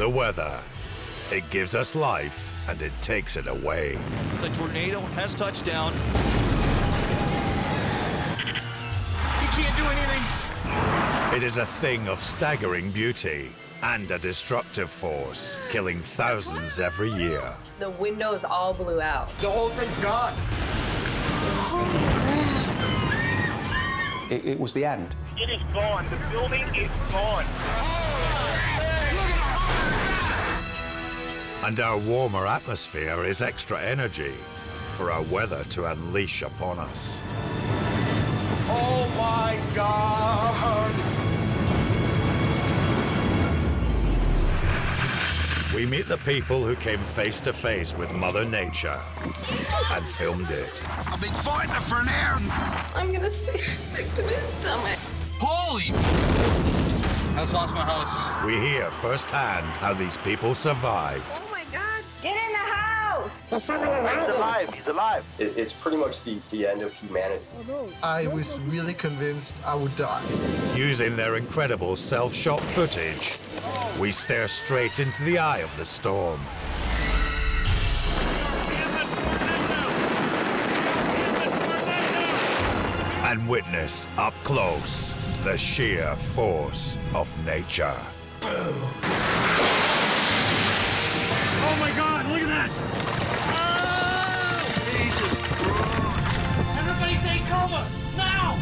The weather. It gives us life, and it takes it away. The tornado has touched down. You can't do anything. It is a thing of staggering beauty and a destructive force, killing thousands every year. The windows all blew out. The whole thing's gone. Holy crap. It was the end. It is gone. The building is gone. And our warmer atmosphere is extra energy for our weather to unleash upon us. Oh my God! We meet the people who came face to face with Mother Nature and filmed it. I've been fighting it for an hour. I'm gonna sick to my stomach. Holy! I just lost my house. We hear firsthand how these people survived. Oh my God! Get in the house! He's alive. He's alive. It's pretty much the end of humanity. I was really convinced I would die. Using their incredible self-shot footage, we stare straight into the eye of the storm. And witness up close the sheer force of nature. Oh my God! Look at that! Oh, Jesus Christ! Everybody take cover now!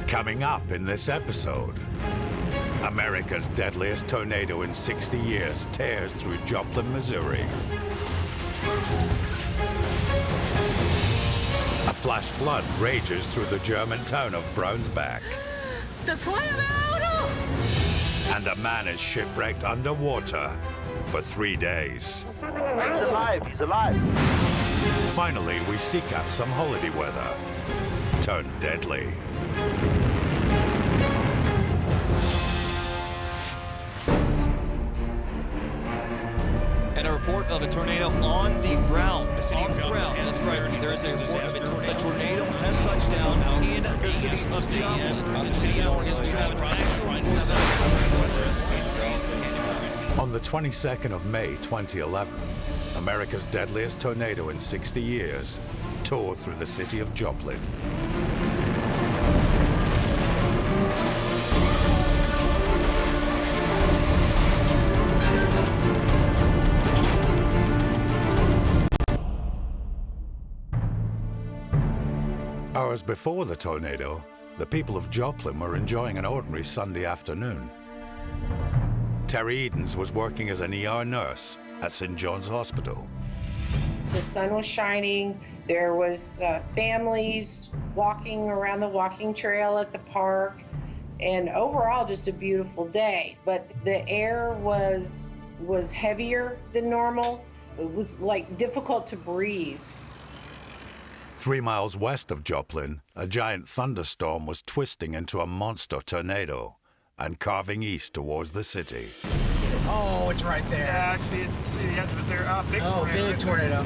Coming up in this episode, America's deadliest tornado in 60 years tears through Joplin, Missouri. A flash flood rages through the German town of Braunsbach. The Feuerwehrauto! And a man is shipwrecked underwater for 3 days. He's alive. He's alive. Finally, we seek out some holiday weather turned deadly. And a report of a tornado on the ground. On the ground, that's right. There is a report of a tornado has touched down in the city of Joplin. The city is On the 22nd of May, 2011, America's deadliest tornado in 60 years tore through the city of Joplin. Hours before the tornado, the people of Joplin were enjoying an ordinary Sunday afternoon. Terry Edens was working as an ER nurse at St. John's Hospital. The sun was shining. There was families walking around the walking trail at the park, and overall just a beautiful day. But the air was heavier than normal. It was like difficult to breathe. 3 miles west of Joplin, a giant thunderstorm was twisting into a monster tornado and carving east towards the city. Oh, it's right there. Yeah, I see it. See the end of it there. Big tornado. Big tornado.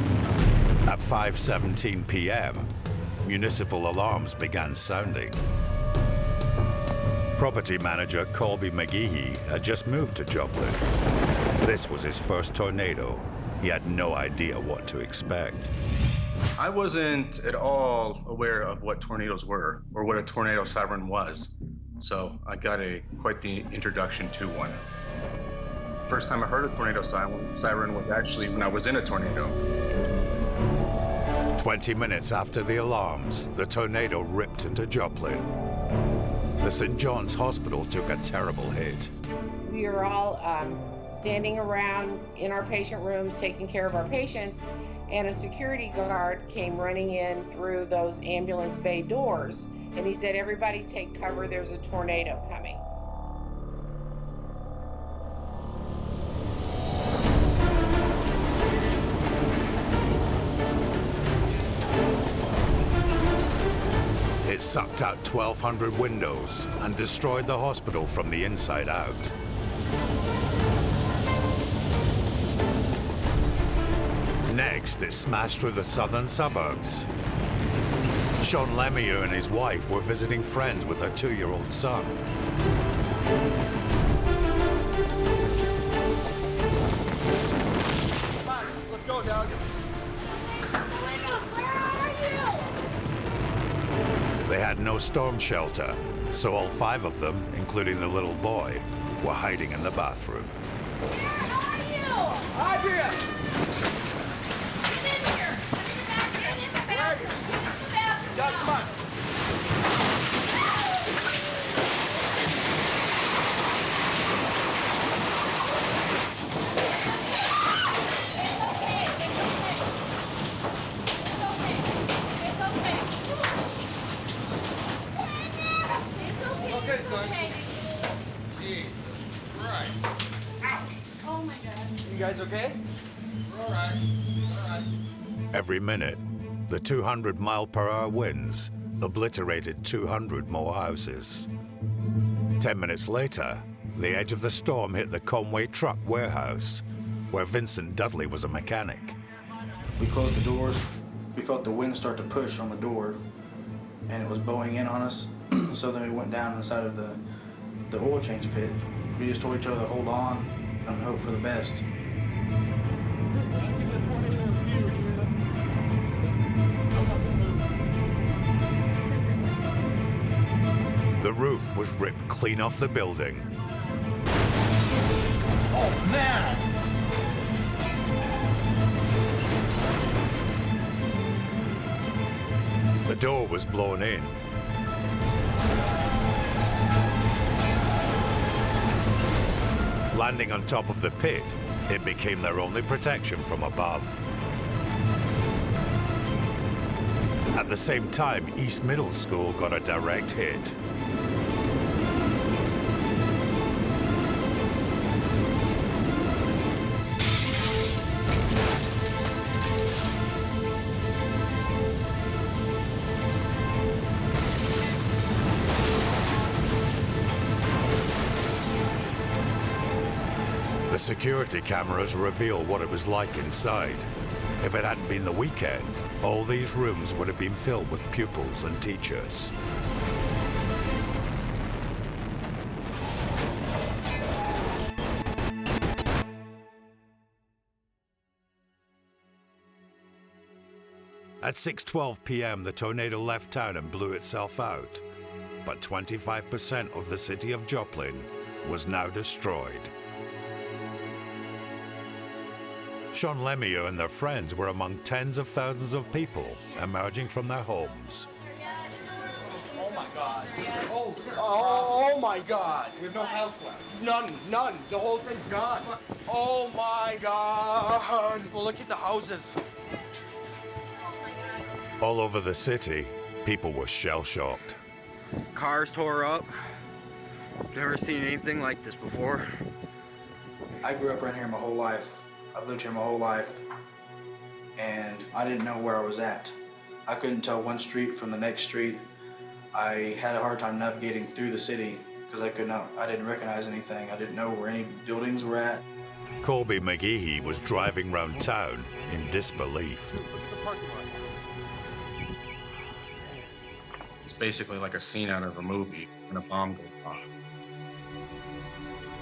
At 5:17 p.m., municipal alarms began sounding. Property manager Colby McGehee had just moved to Joplin. This was his first tornado. He had no idea what to expect. I wasn't at all aware of what tornadoes were or what a tornado siren was, so I got quite the introduction to one. First time I heard a tornado siren was actually when I was in a tornado. 20 minutes after the alarms, the tornado ripped into Joplin. The St. John's Hospital took a terrible hit. We were all standing around in our patient rooms taking care of our patients, and a security guard came running in through those ambulance bay doors, and he said, "Everybody take cover, there's a tornado coming." It sucked out 1,200 windows and destroyed the hospital from the inside out. Next, it smashed through the southern suburbs. Sean Lemieux and his wife were visiting friends with their 2-year-old son. Come on, let's go, Doug. They had no storm shelter, so all 5 of them, including the little boy, were hiding in the bathroom. Adria! Get in here! Get in the bathroom! Doug, come on. Okay, son. Gee, right. Oh my God. You guys okay? We're all right. All right. Every minute, the 200-mile-per-hour winds obliterated 200 more houses. 10 minutes later, the edge of the storm hit the Conway Truck warehouse, where Vincent Dudley was a mechanic. We closed the doors. We felt the wind start to push on the door, and it was bowing in on us. So then we went down inside of the oil change pit. We just told each other to hold on and hope for the best. The roof was ripped clean off the building. Oh, man! The door was blown in. Landing on top of the pit, it became their only protection from above. At the same time, East Middle School got a direct hit. The security cameras reveal what it was like inside. If it hadn't been the weekend, all these rooms would have been filled with pupils and teachers. At 6:12 p.m., the tornado left town and blew itself out, but 25% of the city of Joplin was now destroyed. Sean Lemieux and their friends were among tens of thousands of people emerging from their homes. Oh my God. Oh my God. We have no house left. None. The whole thing's gone. Oh my God. Well, look at the houses. All over the city, people were shell-shocked. Cars tore up. Never seen anything like this before. I grew up around here my whole life. I've lived here my whole life, and I didn't know where I was at. I couldn't tell one street from the next street. I had a hard time navigating through the city because I didn't recognize anything. I didn't know where any buildings were at. Colby McGehee was driving round town in disbelief. It's basically like a scene out of a movie when a bomb goes off.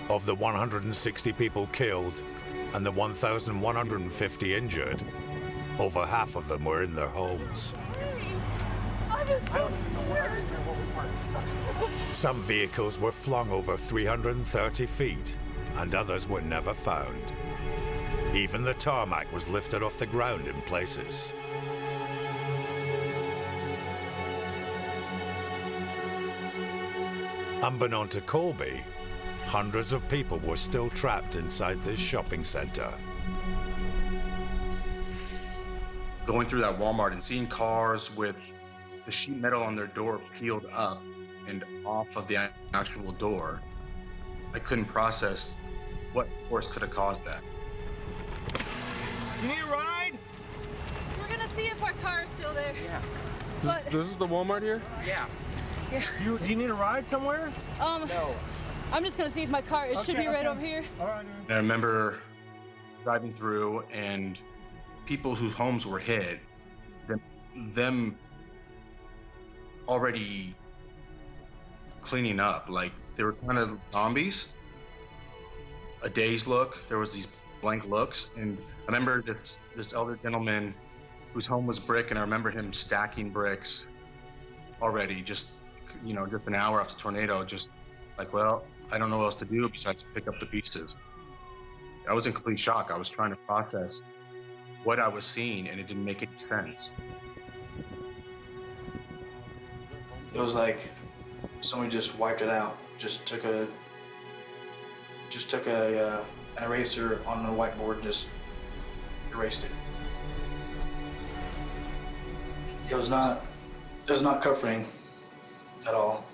Of the 160 people killed and the 1,150 injured, over half of them were in their homes. Some vehicles were flung over 330 feet, and others were never found. Even the tarmac was lifted off the ground in places. Unbeknown to Colby, hundreds of people were still trapped inside this shopping center. Going through that Walmart and seeing cars with the sheet metal on their door peeled up and off of the actual door, I couldn't process what force could have caused that. You need a ride? We're gonna see if our car is still there. Yeah. But This is the Walmart here? yeah. Do you need a ride somewhere? No. I'm just gonna see if my car, it should be right over here. All right. And I remember driving through and people whose homes were hit, them already cleaning up. Like, they were kind of zombies. A dazed look. There was these blank looks, and I remember this elder gentleman whose home was brick, and I remember him stacking bricks already, just an hour after the tornado, just like, well, I don't know what else to do besides pick up the pieces. I was in complete shock. I was trying to process what I was seeing, and it didn't make any sense. It was like somebody just wiped it out. Just took an eraser on the whiteboard and just erased it. It was not comforting at all.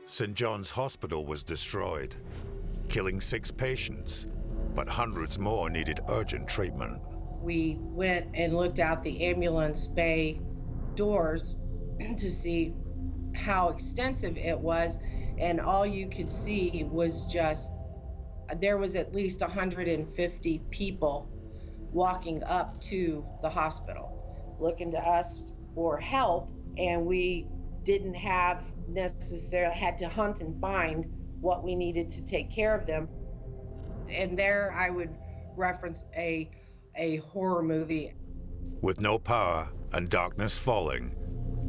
St. John's Hospital was destroyed, killing 6 patients, but hundreds more needed urgent treatment. We went and looked out the ambulance bay doors to see how extensive it was, and all you could see was there was at least 150 people walking up to the hospital, looking to us for help, and we didn't have necessarily, had to hunt and find what we needed to take care of them. And there I would reference a horror movie. With no power and darkness falling,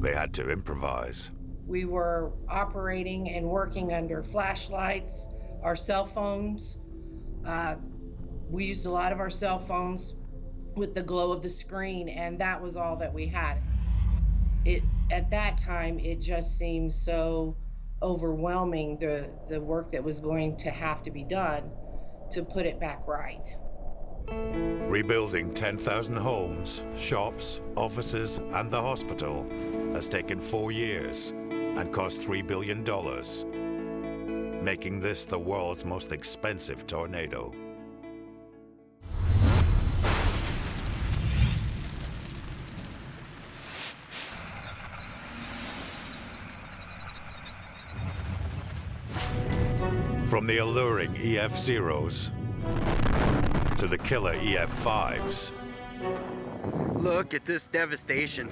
they had to improvise. We were operating and working under flashlights, our cell phones. We used a lot of our cell phones with the glow of the screen, and that was all that we had. At that time, it just seemed so overwhelming, the work that was going to have to be done to put it back right. Rebuilding 10,000 homes, shops, offices, and the hospital has taken 4 years and cost $3 billion, making this the world's most expensive tornado. From the alluring EF-0s to the killer EF-5s. Look at this devastation.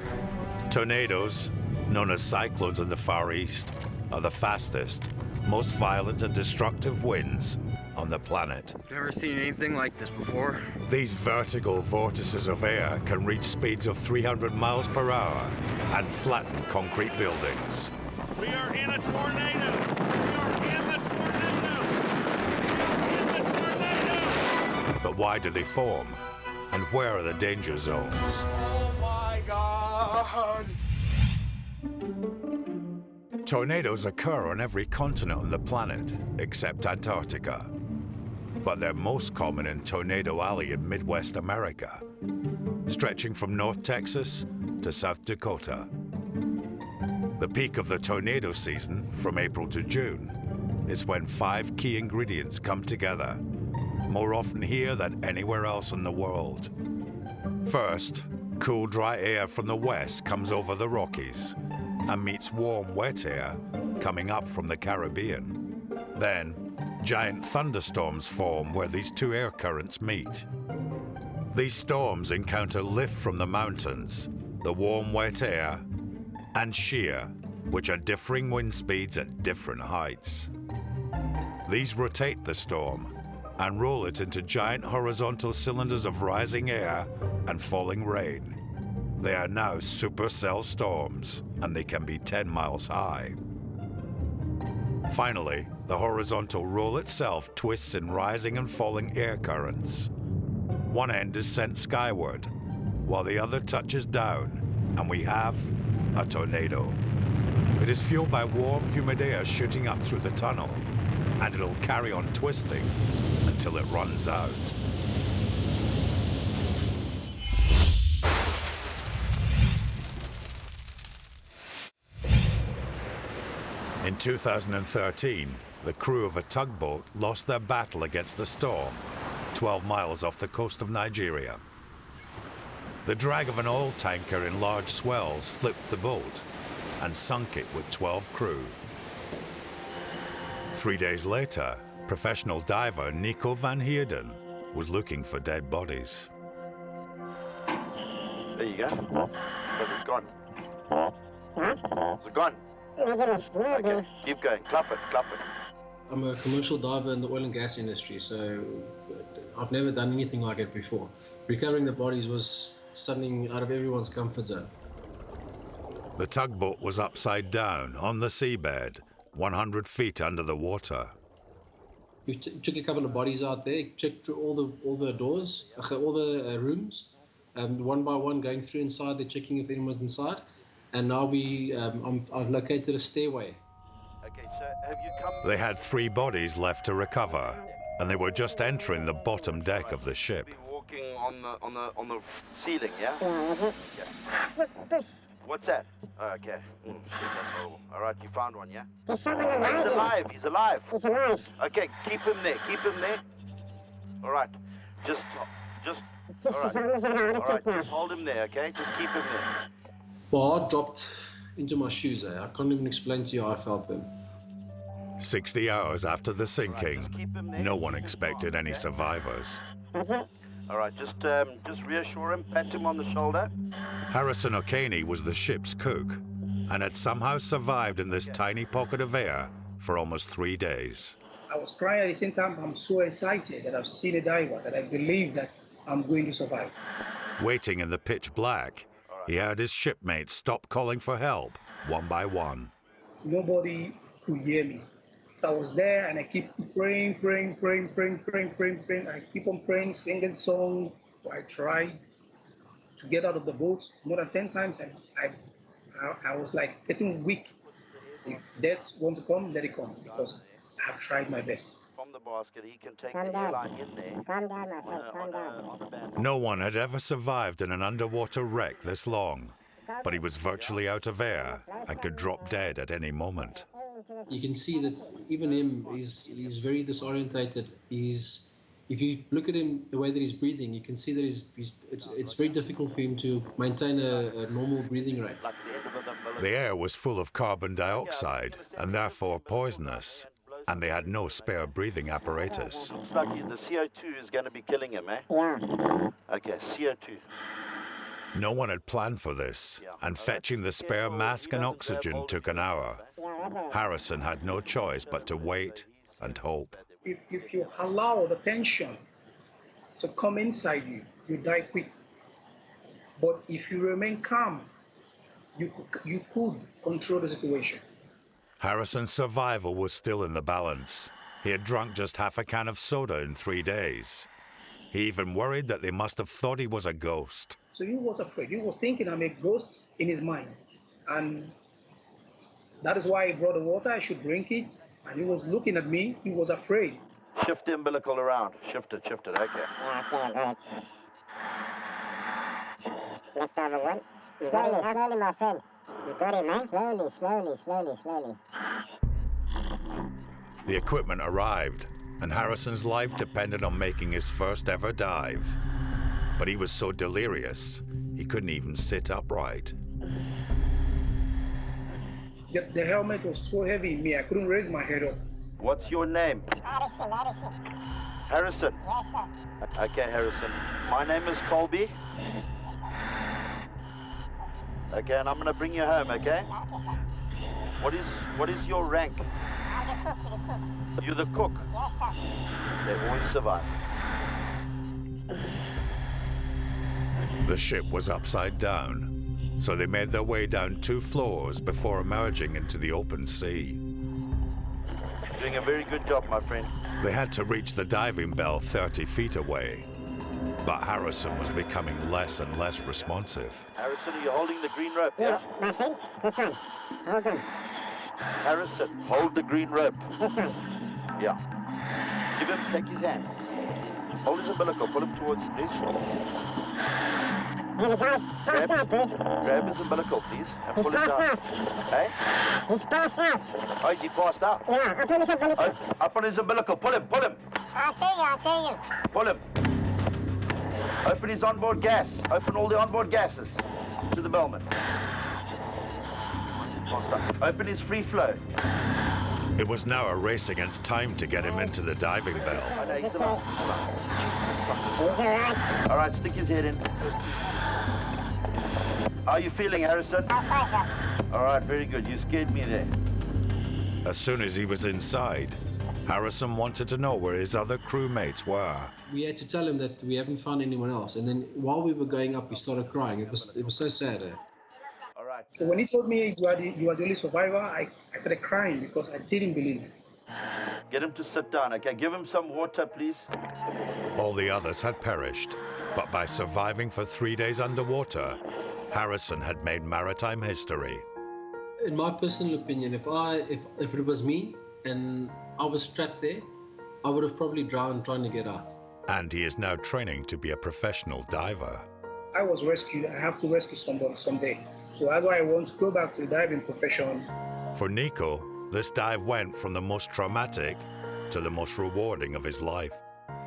Tornadoes, known as cyclones in the Far East, are the fastest, most violent and destructive winds on the planet. Never seen anything like this before. These vertical vortices of air can reach speeds of 300 miles per hour and flatten concrete buildings. We are in a tornado! But why do they form? And where are the danger zones? Oh my God! Tornadoes occur on every continent on the planet, except Antarctica. But they're most common in Tornado Alley in Midwest America, stretching from North Texas to South Dakota. The peak of the tornado season, from April to June, is when 5 key ingredients come together, more often here than anywhere else in the world. First, cool, dry air from the west comes over the Rockies and meets warm, wet air coming up from the Caribbean. Then, giant thunderstorms form where these 2 air currents meet. These storms encounter lift from the mountains, the warm, wet air, and shear, which are differing wind speeds at different heights. These rotate the storm and roll it into giant horizontal cylinders of rising air and falling rain. They are now supercell storms, and they can be 10 miles high. Finally, the horizontal roll itself twists in rising and falling air currents. One end is sent skyward, while the other touches down, and we have a tornado. It is fueled by warm, humid air shooting up through the tunnel, and it'll carry on twisting until it runs out. In 2013, the crew of a tugboat lost their battle against the storm, 12 miles off the coast of Nigeria. The drag of an oil tanker in large swells flipped the boat and sunk it with 12 crew. 3 days later, professional diver Nico van Heerden was looking for dead bodies. There you go. So it's gone. Is it gone? Okay, keep going. Clap it, clap it. I'm a commercial diver in the oil and gas industry, so I've never done anything like it before. Recovering the bodies was something out of everyone's comfort zone. The tugboat was upside down on the seabed, 100 feet under the water. We took a couple of bodies out there, checked all the doors, all the rooms, one by one, going through inside, they're checking if anyone's inside. And now I've located a stairway. Okay, so have you come? They had 3 bodies left to recover, and they were just entering the bottom deck of the ship. Walking on the ceiling, yeah? Yeah. What's that? Oh, okay. That's horrible. All right, you found one, yeah? He's alive. He's alive. He's alive. Okay, keep him there. Keep him there. All right. Just. All right. All right. Just hold him there, okay? Just keep him there. Well, I dropped into my shoes there. I can't even explain to you how I felt then. 60 hours after the sinking, no one expected any survivors. All right, just reassure him, pat him on the shoulder. Harrison O'Kaney was the ship's cook and had somehow survived in this tiny pocket of air for almost 3 days. I was crying at the same time. I'm so excited that I've seen a diver, that I believe that I'm going to survive. Waiting in the pitch black, he heard his shipmates stop calling for help, one by one. Nobody could hear me. So I was there and I keep praying. I keep on praying, singing songs. I tried to get out of the boat more than 10 times, and I was like getting weak. If death wants to come, let it come, because I've tried my best. From the basket, he can take the airline in there. Calm down, my friend, calm down. No one had ever survived in an underwater wreck this long, but he was virtually out of air and could drop dead at any moment. You can see that even him, he's very disorientated. If you look at him, the way that he's breathing, you can see that it's very difficult for him to maintain a normal breathing rate. The air was full of carbon dioxide and therefore poisonous, and they had no spare breathing apparatus. Looks like the CO2 is going to be killing him, eh? Yeah. Okay, CO2. No one had planned for this, and fetching the spare mask and oxygen took an hour. Harrison had no choice but to wait and hope. If you allow the tension to come inside you, you die quick. But if you remain calm, you could control the situation. Harrison's survival was still in the balance. He had drunk just half a can of soda in 3 days. He even worried that they must have thought he was a ghost. So he was afraid. He was thinking I'm a ghost in his mind. And that is why he brought the water. I should drink it. And he was looking at me. He was afraid. Shift the umbilical around. Shift it, okay. Left over one. Slowly, my friend. You got it, man. Slowly. The equipment arrived, and Harrison's life depended on making his first ever dive. But he was so delirious, he couldn't even sit upright. The helmet was so heavy in me, I couldn't raise my head up. What's your name? Harrison. Yes, sir. Okay, Harrison. My name is Colby. Okay, and I'm going to bring you home, okay? What is your rank? You're the cook? Yes, sir. They always survive. The ship was upside down, so they made their way down 2 floors before emerging into the open sea. Doing a very good job, my friend. They had to reach the diving bell 30 feet away, but Harrison was becoming less and less responsive. Harrison, are you holding the green rope, yeah? Yes, my friend. This one. Hold on. Harrison, hold the green rope. This one. Yeah. Take his hand. Hold his umbilical, pull him towards you, please. Grab his umbilical, please, and pull him down. Hey? He's passed out. Oh, is he passed out? Yeah, up on his umbilical. Up on his umbilical, pull him. I'll tell you. Pull him. Open his onboard gas. Open all the onboard gases to the bellman. Open his free flow. It was now a race against time to get him into the diving bell. Oh, no, he's alive. All right, stick his head in. How are you feeling, Harrison? All right, very good. You scared me there. As soon as he was inside, Harrison wanted to know where his other crewmates were. We had to tell him that we haven't found anyone else. And then while we were going up, we started crying. It was so sad. All right. So when he told me you are the only survivor, I started crying because I didn't believe it. Get him to sit down, okay? Give him some water, please. All the others had perished, but by surviving for 3 days underwater, Harrison had made maritime history. In my personal opinion, if it was me and I was trapped there, I would have probably drowned trying to get out. And he is now training to be a professional diver. I was rescued. I have to rescue somebody someday. So that's why I want to go back to the diving profession. For Nico, this dive went from the most traumatic to the most rewarding of his life.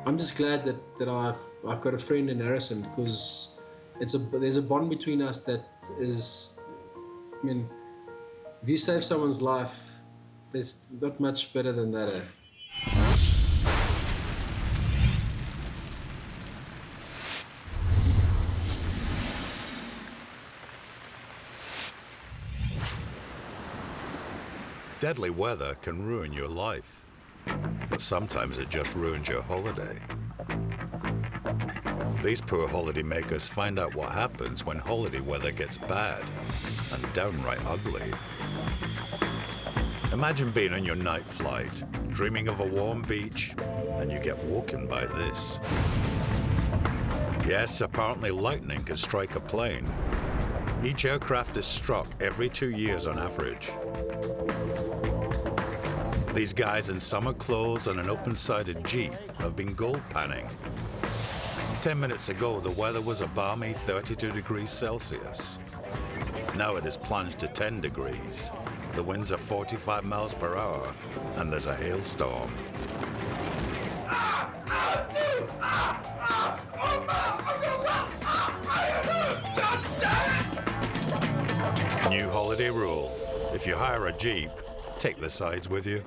I'm just glad that I've got a friend in Harrison, because there's a bond between us that is, I mean, if you save someone's life, there's not much better than that. Deadly weather can ruin your life, but sometimes it just ruins your holiday. These poor holiday makers find out what happens when holiday weather gets bad and downright ugly. Imagine being on your night flight, dreaming of a warm beach, and you get woken by this. Yes, apparently lightning can strike a plane. Each aircraft is struck every 2 years on average. These guys in summer clothes and an open-sided Jeep have been gold panning. 10 minutes ago, the weather was a balmy 32 degrees Celsius. Now it has plunged to 10 degrees. The winds are 45 miles per hour, and there's a hailstorm. New holiday rule: if you hire a Jeep, take the sides with you.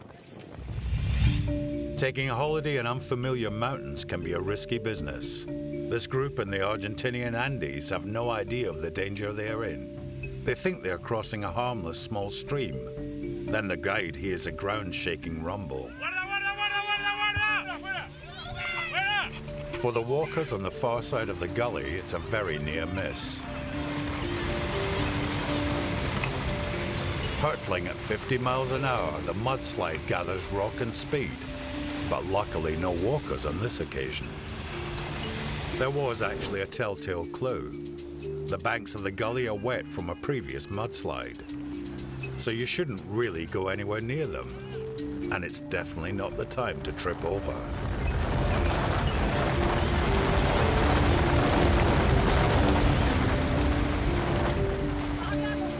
Taking a holiday in unfamiliar mountains can be a risky business. This group in the Argentinian Andes have no idea of the danger they are in. They think they are crossing a harmless small stream. Then the guide hears a ground-shaking rumble. For the walkers on the far side of the gully, it's a very near miss. Hurtling at 50 miles an hour, the mudslide gathers rock and speed, but luckily no walkers on this occasion. There was actually a telltale clue. The banks of the gully are wet from a previous mudslide, so you shouldn't really go anywhere near them, and it's definitely not the time to trip over.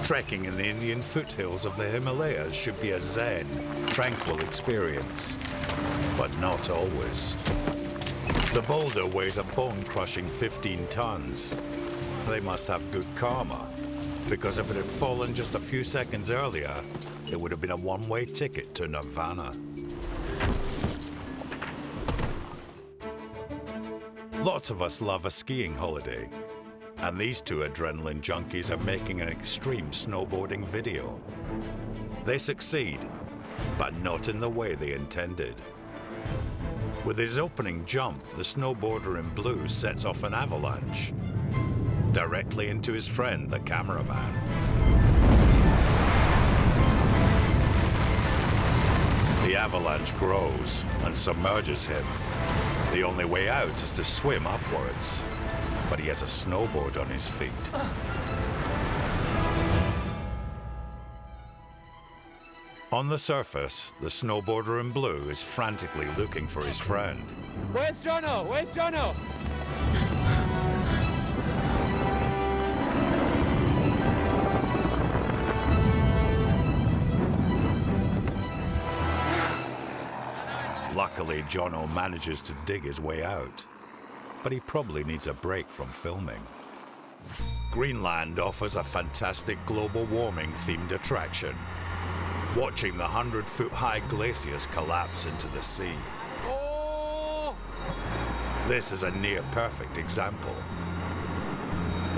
Trekking in the Indian foothills of the Himalayas should be a zen, tranquil experience, but not always. The boulder weighs a bone-crushing 15 tons. They must have good karma, because if it had fallen just a few seconds earlier, it would have been a one-way ticket to Nirvana. Lots of us love a skiing holiday, and these two adrenaline junkies are making an extreme snowboarding video. They succeed, but not in the way they intended. With his opening jump, the snowboarder in blue sets off an avalanche directly into his friend, the cameraman. The avalanche grows and submerges him. The only way out is to swim upwards, but he has a snowboard on his feet. On the surface, the snowboarder in blue is frantically looking for his friend. Where's Jono? Where's Jono? Luckily, Jono manages to dig his way out, but he probably needs a break from filming. Greenland offers a fantastic global warming themed attraction, watching the 100-foot-high glaciers collapse into the sea. This is a near-perfect example.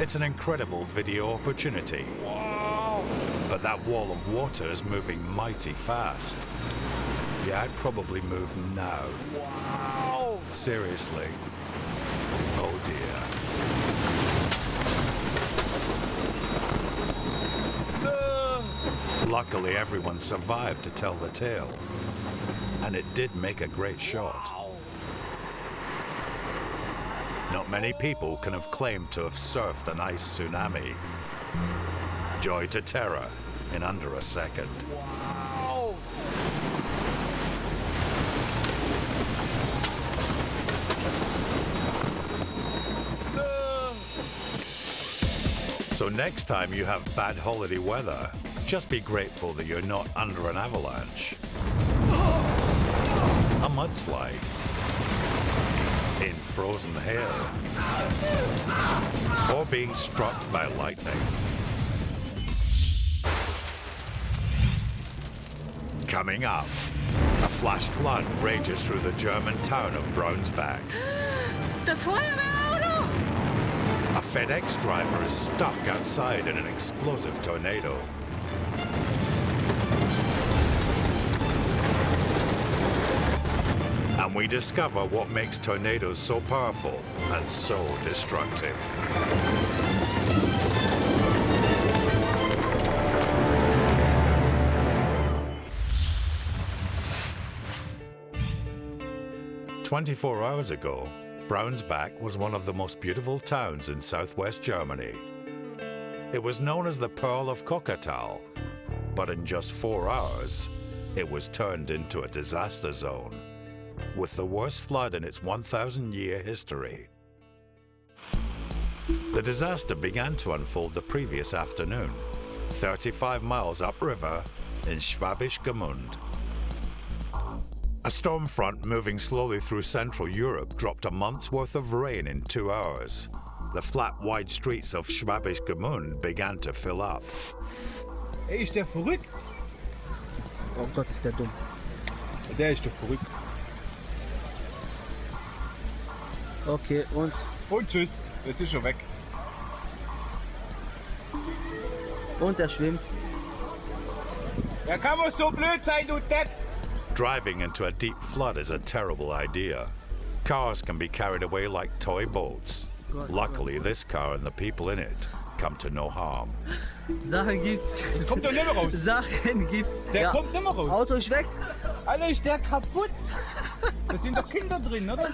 It's an incredible video opportunity. Wow. But that wall of water is moving mighty fast. Yeah, I'd probably move now. Wow. Seriously. Oh dear. Luckily, everyone survived to tell the tale. And it did make a great shot. Not many people can have claimed to have surfed an ice tsunami. Joy to terror in under a second. Wow. So next time you have bad holiday weather, just be grateful that you're not under an avalanche, a mudslide, in frozen hail, or being struck by lightning. Coming up, a flash flood rages through the German town of Braunsbach. The Feuerwehrauto! A Fedex driver is stuck outside in an explosive tornado. And we discover what makes tornadoes so powerful and so destructive. "24 hours ago, Braunsbach was one of the most beautiful towns in southwest Germany. It was known as the Pearl of Kokkertal, but in just 4 hours, it was turned into a disaster zone, with the worst flood in its 1,000-year history. The disaster began to unfold the previous afternoon, 35 miles upriver in Schwäbisch Gmünd. A storm front moving slowly through Central Europe dropped a month's worth of rain in 2 hours. The flat, wide streets of Schwäbisch Gmünd began to fill up. Ey, ist der verrückt? Oh Gott, ist der dumm. Der ist doch verrückt. Okay, und? Und tschüss, jetzt ist er weg. Und er schwimmt. Ja, kann man so blöd sein, du Depp! Driving into a deep flood is a terrible idea. Cars can be carried away like toy boats. Luckily, this car and the people in it come to no harm. Sachen gibt's. Das kommt doch nicht mehr raus. Sachen gibt's. Der kommt nicht mehr raus. Auto ist weg. Alter, ist der kaputt? Da sind doch Kinder drin, oder?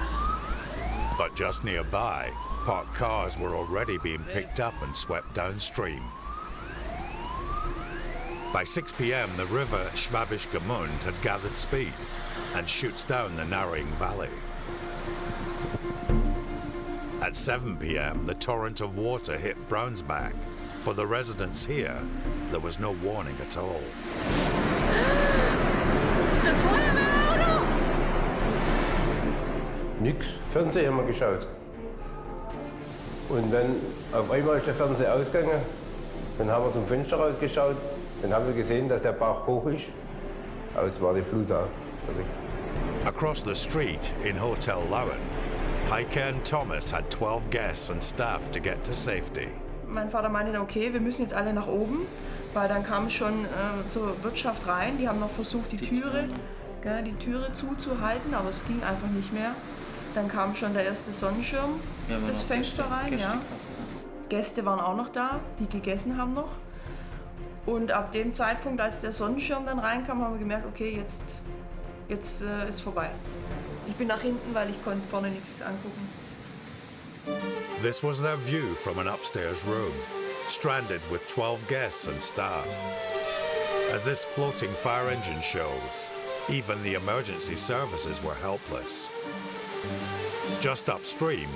But just nearby, parked cars were already being picked up and swept downstream. By 6 p.m., the river Schwäbisch Gmünd had gathered speed and shoots down the narrowing valley. At 7 p.m., the torrent of water hit Braunsbach. For the residents here, there was no warning at all. Der Feuerwehrauto! Nix, Fernseher haben wir geschaut. Und dann auf einmal ist der Fernseher ausgegangen. Dann haben wir zum Fenster rausgeschaut. Dann haben wir gesehen, dass der Bach hoch ist. Aber jetzt war die Flut da. Across the street in Hotel Lauen, Heike and Thomas had 12 guests and staff to get to safety. Mein Vater meinte, okay, wir müssen jetzt alle nach oben, weil dann kam schon zur Wirtschaft rein. Die haben noch versucht, die Türe zuzuhalten, aber es ging einfach nicht mehr. Dann kam schon der erste Sonnenschirm, das Fenster rein. Ja. Gäste waren auch noch da, die gegessen haben noch. Und ab dem Zeitpunkt, als der Sonnenschirm dann reinkam, haben wir gemerkt, okay, jetzt ist vorbei. Ich bin nach hinten, weil ich konnte vorne nichts angucken. This was their view from an upstairs room, stranded with 12 guests and staff. As this floating fire engine shows, even the emergency services were helpless. Just upstream,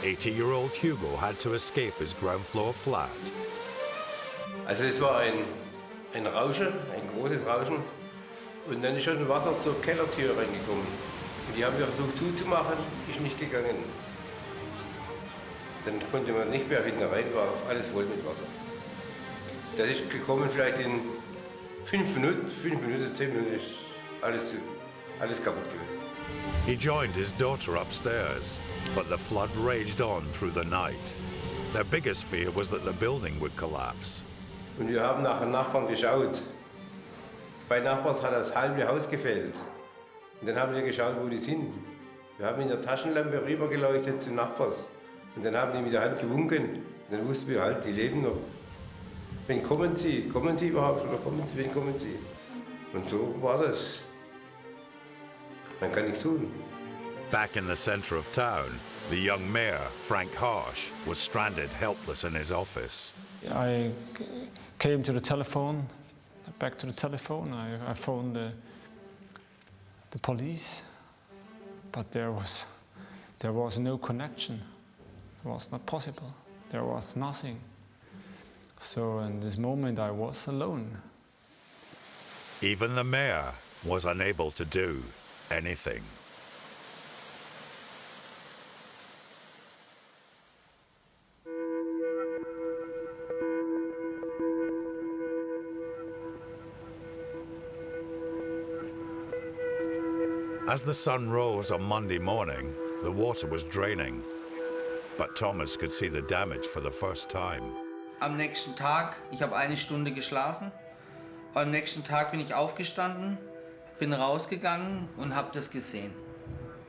80-year-old Hugo had to escape his ground floor flat. Also es war ein Rauschen, ein großes Rauschen. Und dann ist schon Wasser zur Kellertür reingekommen. Und die haben wir versucht zuzumachen, ist nicht gegangen. Dann konnte man nicht mehr hinten rein, war alles voll mit Wasser. Das ist gekommen vielleicht in 5 Minuten, 10 Minuten ist alles kaputt gewesen. He joined his daughter upstairs, but the flood raged on through the night. Their biggest fear was that the building would collapse. Und wir haben nach den Nachbarn geschaut. Bei Nachbarn hat das halbe Haus gefehlt. Und dann haben wir geschaut, wo die sind. Wir haben in der Taschenlampe rübergeleuchtet zu Nachbars. Und dann haben die mit der Hand gewunken. Und dann wussten wir halt, die leben noch. Wen kommen Sie? Kommen Sie überhaupt? Oder wen kommen Sie? Und so war das. Man kann nichts tun. Back in the center of town, the young mayor, Frank Harsh, was stranded helpless in his office. I came to the telephone, back to the telephone. I phoned the police, but there was no connection. It was not possible. There was nothing. So in this moment I was alone. Even the mayor was unable to do anything. As the sun rose on Monday morning, the water was draining. But Thomas could see the damage for the first time. Am nächsten Tag, ich habe 1 Stunde geschlafen. Am nächsten Tag bin ich aufgestanden, bin rausgegangen und habe das gesehen.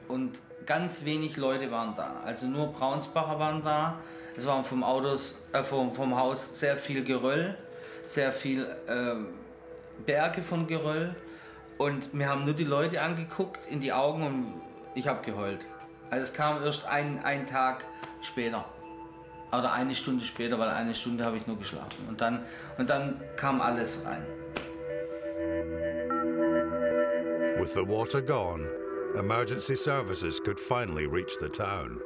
Und ganz wenig Leute waren da. Also nur Braunsbacher waren da. Es waren vom Haus sehr viel Geröll, sehr viel Berge von Geröll. Und wir haben nur die Leute angeguckt in die Augen und ich habe geheult. Also es kam erst ein Tag später. Oder 1 Stunde später, weil 1 Stunde habe ich nur geschlafen. Und dann kam alles rein. With the water gone, emergency services could finally reach the town.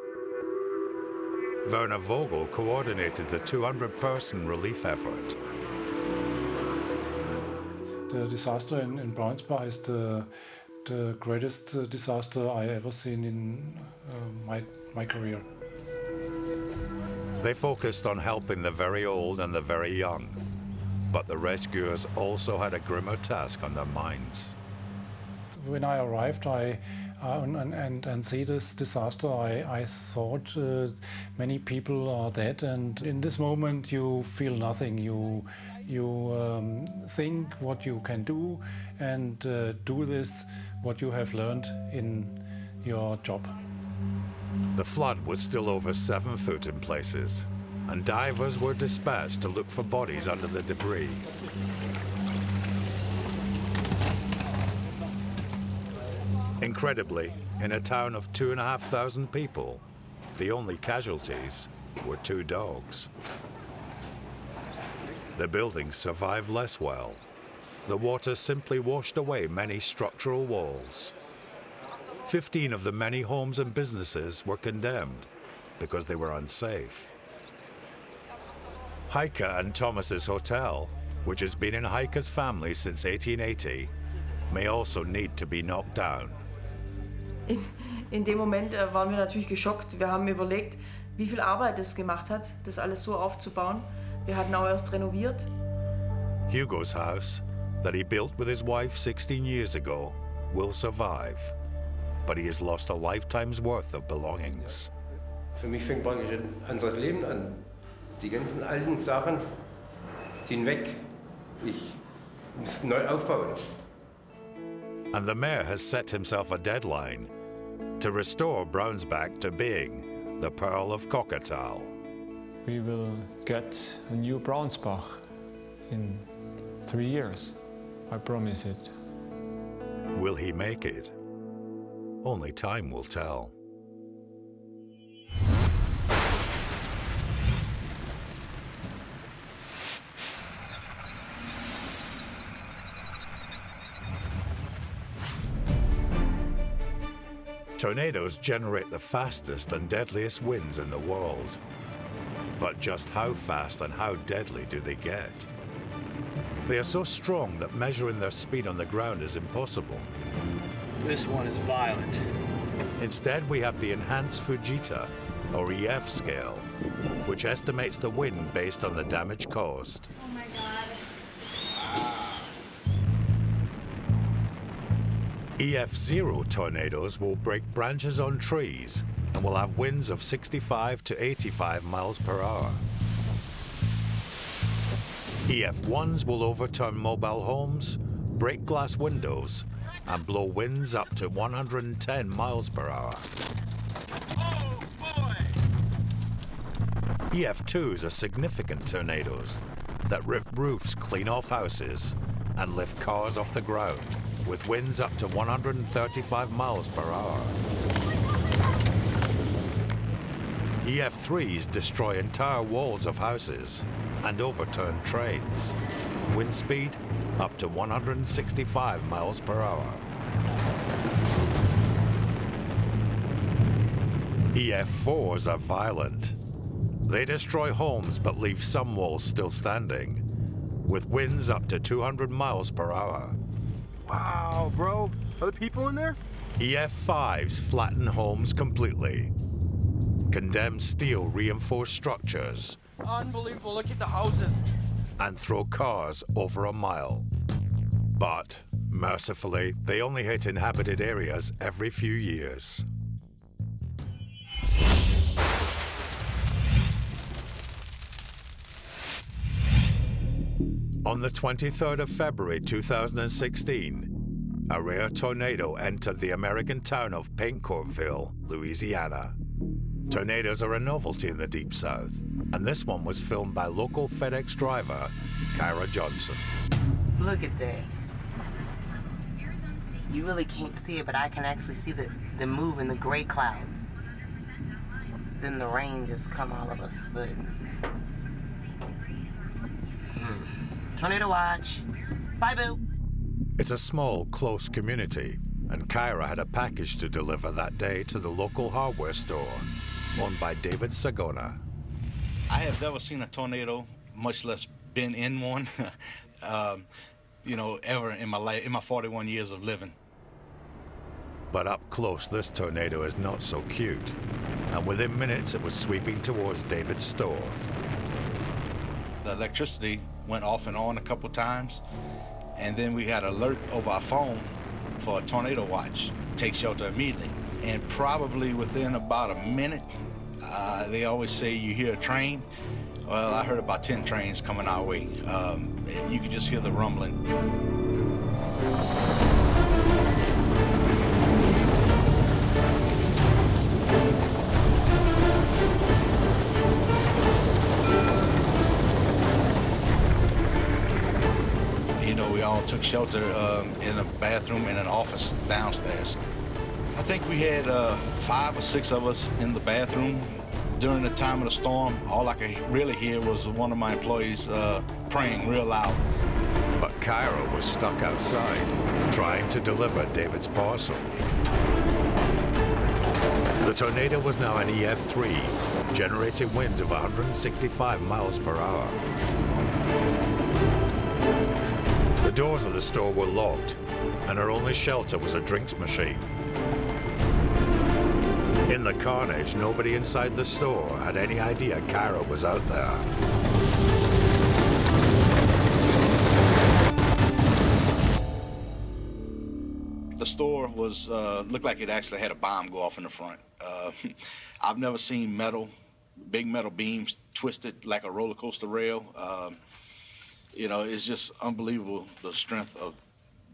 Werner Vogel coordinated the 200-person relief effort. The disaster in Braunsbach is the greatest disaster I ever seen in my career. They focused on helping the very old and the very young, but the rescuers also had a grimmer task on their minds. When I arrived, and see this disaster, I thought many people are dead, and in this moment you feel nothing. You think what you can do and do this what you have learned in your job. The flood was still over 7 foot in places, and divers were dispatched to look for bodies under the debris. Incredibly, in a town of 2,500 people, the only casualties were 2 dogs. The buildings survived less well. The water simply washed away many structural walls. 15 of the many homes and businesses were condemned because they were unsafe. Heike and Thomas's hotel, which has been in Heike's family since 1880, may also need to be knocked down. In dem Moment waren wir natürlich geschockt. Wir haben überlegt, wie viel Arbeit es gemacht hat, das alles so aufzubauen. Wir hatten auch erst renoviert. Hugo's house, that he built with his wife 16 years ago, will survive, but he has lost a lifetime's worth of belongings. Für mich fängt praktisch ein anderes Leben an. Die ganzen alten Sachen sind weg. Ich muss neu aufbauen. And the mayor has set himself a deadline to restore Braunsbach to being the Pearl of Cockatall. We will get a new Braunsbach in 3 years. I promise it. Will he make it? Only time will tell. Tornadoes generate the fastest and deadliest winds in the world. But just how fast and how deadly do they get? They are so strong that measuring their speed on the ground is impossible. This one is violent. Instead, we have the enhanced Fujita, or EF scale, which estimates the wind based on the damage caused. Oh my God. EF0 tornadoes will break branches on trees and will have winds of 65 to 85 miles per hour. EF1s will overturn mobile homes, break glass windows, and blow winds up to 110 miles per hour. EF2s are significant tornadoes that rip roofs clean off houses and lift cars off the ground with winds up to 135 miles per hour. EF3s destroy entire walls of houses and overturn trains. Wind speed up to 165 miles per hour. EF4s are violent. They destroy homes but leave some walls still standing, with winds up to 200 miles per hour. Wow, bro. Are there people in there? EF5s flatten homes completely. Condemn steel reinforced structures. Unbelievable. Look at the houses. And throw cars over a mile. But, mercifully, they only hit inhabited areas every few years. On the 23rd of February 2016, a rare tornado entered the American town of Paint Courtville, Louisiana. Tornadoes are a novelty in the Deep South, and this one was filmed by local Fedex driver, Kyra Johnson. Look at that. You really can't see it, but I can actually see the move in the gray clouds. Then the rain just come all of a sudden. Tornado watch. Bye, boo. It's a small, close community, and Kyra had a package to deliver that day to the local hardware store, owned by David Sagona. I have never seen a tornado, much less been in one, ever in my life, in my 41 years of living. But up close, this tornado is not so cute, and within minutes it was sweeping towards David's store. The electricity went off and on a couple times, and then we had an alert over our phone for a tornado watch. Take shelter immediately. And probably within about a minute, they always say you hear a train. Well, I heard about 10 trains coming our way. You could just hear the rumbling. We all took shelter in a bathroom and an office downstairs. I think we had 5 or 6 of us in the bathroom. During the time of the storm, all I could really hear was one of my employees praying real loud. But Kyra was stuck outside, trying to deliver David's parcel. The tornado was now an EF3, generating winds of 165 miles per hour. The doors of the store were locked, and her only shelter was a drinks machine. In the carnage, nobody inside the store had any idea Kyra was out there. The store was looked like it actually had a bomb go off in the front. I've never seen big metal beams twisted like a roller coaster rail. It's just unbelievable, the strength of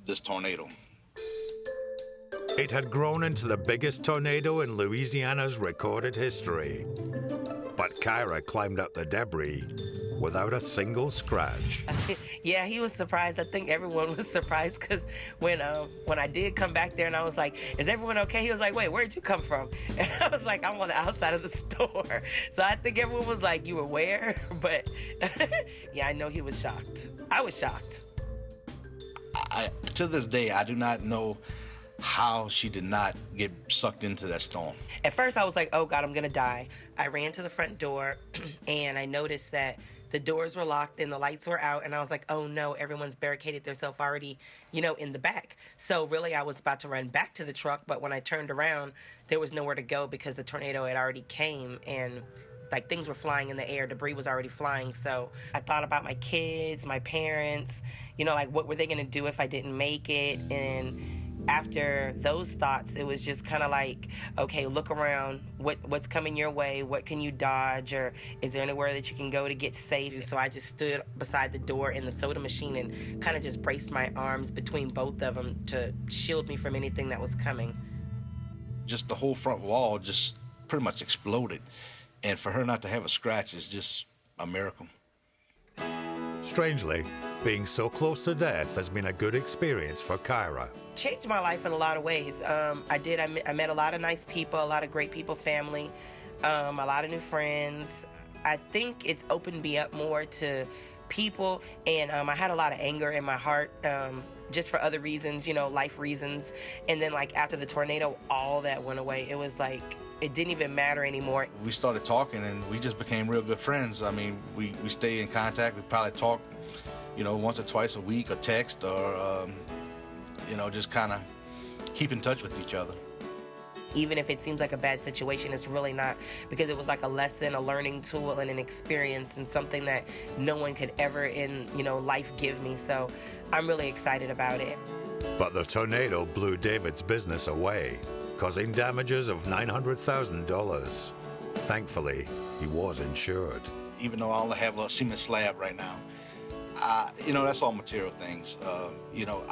this tornado. It had grown into the biggest tornado in Louisiana's recorded history. But Kyra climbed up the debris without a single scratch. Yeah, he was surprised. I think everyone was surprised because when I did come back there and I was like, is everyone okay? He was like, wait, where'd you come from? And I was like, I'm on the outside of the store. So I think everyone was like, you were where? But yeah, I know he was shocked. I was shocked. To this day, I do not know how she did not get sucked into that storm. At first I was like, oh God, I'm gonna die. I ran to the front door and I noticed that the doors were locked and the lights were out, and I was like, oh no, everyone's barricaded themselves already, in the back. So really I was about to run back to the truck, but when I turned around, there was nowhere to go because the tornado had already came and like things were flying in the air, debris was already flying. So I thought about my kids, my parents, like what were they gonna do if I didn't make it? And after those thoughts, it was just kind of like, okay, look around. What's coming your way? What can you dodge? Or is there anywhere that you can go to get safe? So I just stood beside the door in the soda machine and kind of just braced my arms between both of them to shield me from anything that was coming. Just the whole front wall just pretty much exploded. And for her not to have a scratch is just a miracle. Strangely, being so close to death has been a good experience for Kyra. Changed my life in a lot of ways. I met a lot of nice people, a lot of great people, family, a lot of new friends. I think it's opened me up more to people, and I had a lot of anger in my heart, just for other reasons, you know, life reasons. And then like after the tornado, all that went away. It was like, it didn't even matter anymore. We started talking and we just became real good friends. I mean, we stay in contact. We probably talk, you know, once or twice a week, or text, or, you know, just kind of keep in touch with each other. Even if it seems like a bad situation, it's really not, because it was like a lesson, a learning tool, and an experience, and something that no one could ever in, you know, life give me. So I'm really excited about it. But the tornado blew David's business away, causing damages of $900,000. Thankfully, he was insured. Even though I only have a cement slab right now, you know, that's all material things. You know,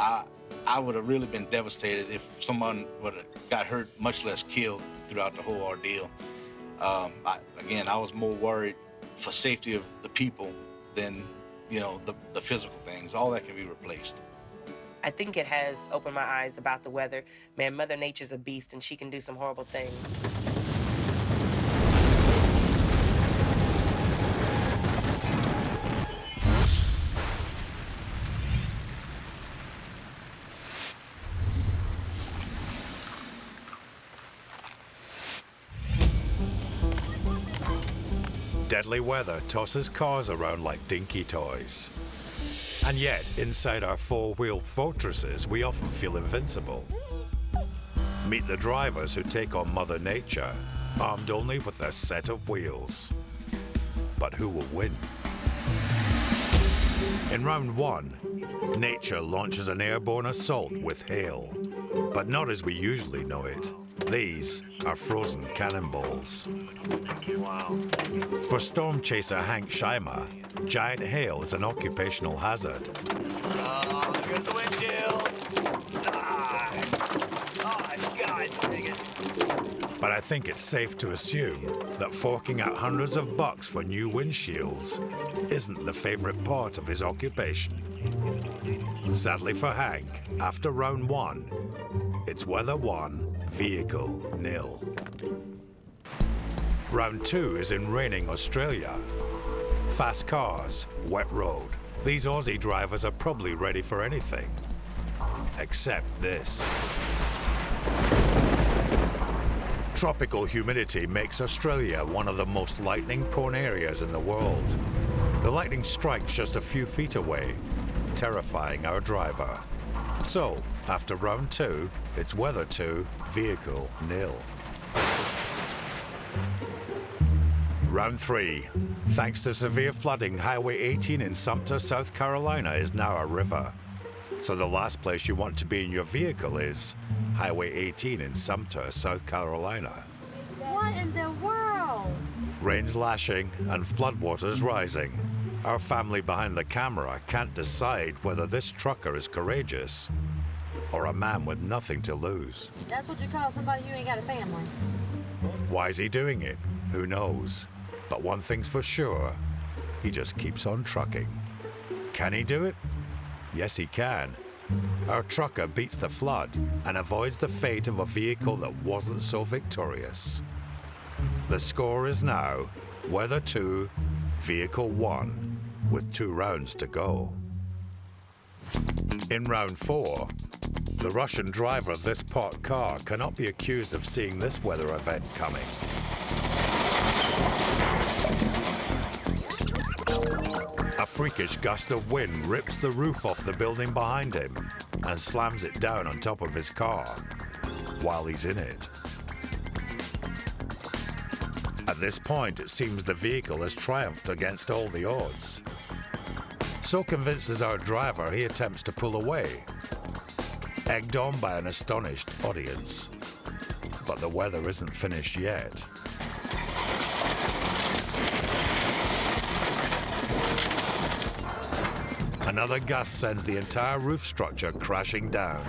I would have really been devastated if someone would have got hurt, much less killed throughout the whole ordeal. Again, I was more worried for safety of the people than, you know, the physical things. All that can be replaced. I think it has opened my eyes about the weather. Man, Mother Nature's a beast, and she can do some horrible things. Deadly weather tosses cars around like dinky toys. And yet, inside our four-wheeled fortresses, we often feel invincible. Meet the drivers who take on Mother Nature, armed only with their set of wheels. But who will win? In round one, nature launches an airborne assault with hail, but not as we usually know it. These are frozen cannonballs. Wow. For storm chaser Hank Scheimer, giant hail is an occupational hazard. Here's the windshield. Oh, God, dang it. But I think it's safe to assume that forking out hundreds of bucks for new windshields isn't the favorite part of his occupation. Sadly for Hank, after round one, it's weather 1, vehicle 0. Round 2 is in raining Australia. Fast cars, wet road. These Aussie drivers are probably ready for anything, except this. Tropical humidity makes Australia one of the most lightning-prone areas in the world. The lightning strikes just a few feet away, terrifying our driver. So, after round 2, it's weather 2, vehicle 0. Round 3. Thanks to severe flooding, Highway 18 in Sumter, South Carolina is now a river. So the last place you want to be in your vehicle is Highway 18 in Sumter, South Carolina. What in the world? Rain's lashing and floodwaters rising. Our family behind the camera can't decide whether this trucker is courageous or a man with nothing to lose. That's what you call somebody who ain't got a family. Why is he doing it? Who knows? But one thing's for sure, he just keeps on trucking. Can he do it? Yes, he can. Our trucker beats the flood and avoids the fate of a vehicle that wasn't so victorious. The score is now weather 2, vehicle 1, with 2 rounds to go. In round 4, the Russian driver of this parked car cannot be accused of seeing this weather event coming. A freakish gust of wind rips the roof off the building behind him and slams it down on top of his car while he's in it. At this point, it seems the vehicle has triumphed against all the odds. So convinced is our driver, he attempts to pull away. egged on by an astonished audience. But the weather isn't finished yet. Another gust sends the entire roof structure crashing down.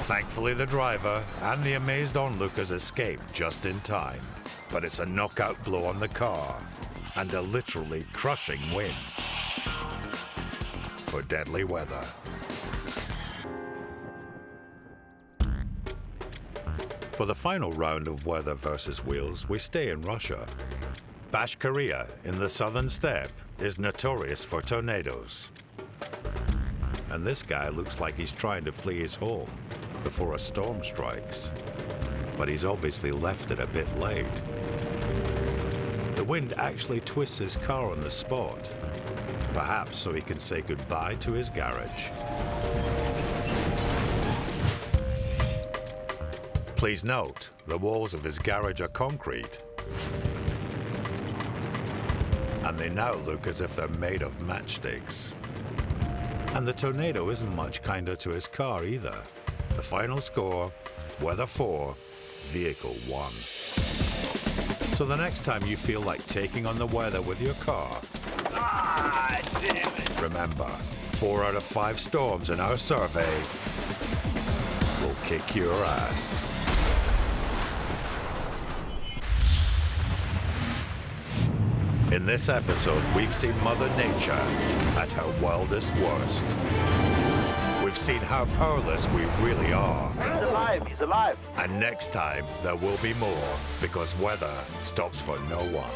Thankfully, the driver and the amazed onlookers escaped just in time. But it's a knockout blow on the car and a literally crushing wind for deadly weather. For the final round of weather versus wheels, we stay in Russia. Bashkiria in the southern steppe is notorious for tornadoes. And this guy looks like he's trying to flee his home before a storm strikes. But he's obviously left it a bit late. The wind actually twists his car on the spot, perhaps so he can say goodbye to his garage. Please note, the walls of his garage are concrete, and they now look as if they're made of matchsticks. And the tornado isn't much kinder to his car either. The final score, weather 4, vehicle 1. So the next time you feel like taking on the weather with your car, damn it. Remember, 4 out of 5 storms in our survey will kick your ass. In this episode, we've seen Mother Nature at her wildest worst. We've seen how powerless we really are. He's alive, he's alive. And next time, there will be more, because weather stops for no one.